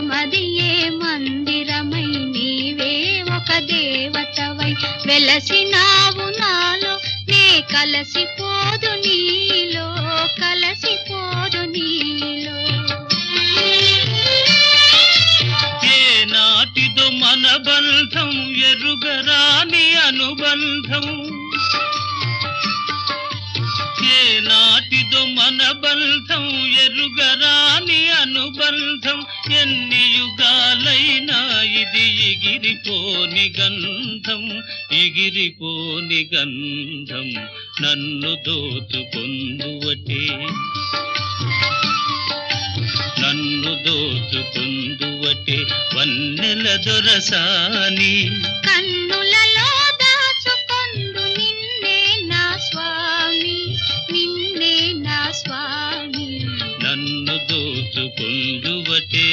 మదియే మందిరమై నీవే ఒక దేవతవై వెలసినావు నాలో నే కలసిపోదు నీలో కలసిపోదు నీలో ఏనాటిదో మన బంధం ఎరుగరాని అనుబంధం ఏనాటిదో మన బంధం ఎరుగరాని అనుబంధం ఎన్ని యుగాలైనా ఇది ఎగిరిపోని గంధం ఎగిరిపోని గంధం నన్ను దోచుకొందువటే నన్ను దోచుకొందువటే వన్నెల దొరసాని కన్నులలో దాచుకొందు నిన్నే నా స్వామి నిన్నే నా స్వామి నన్ను దోచుకొందువటే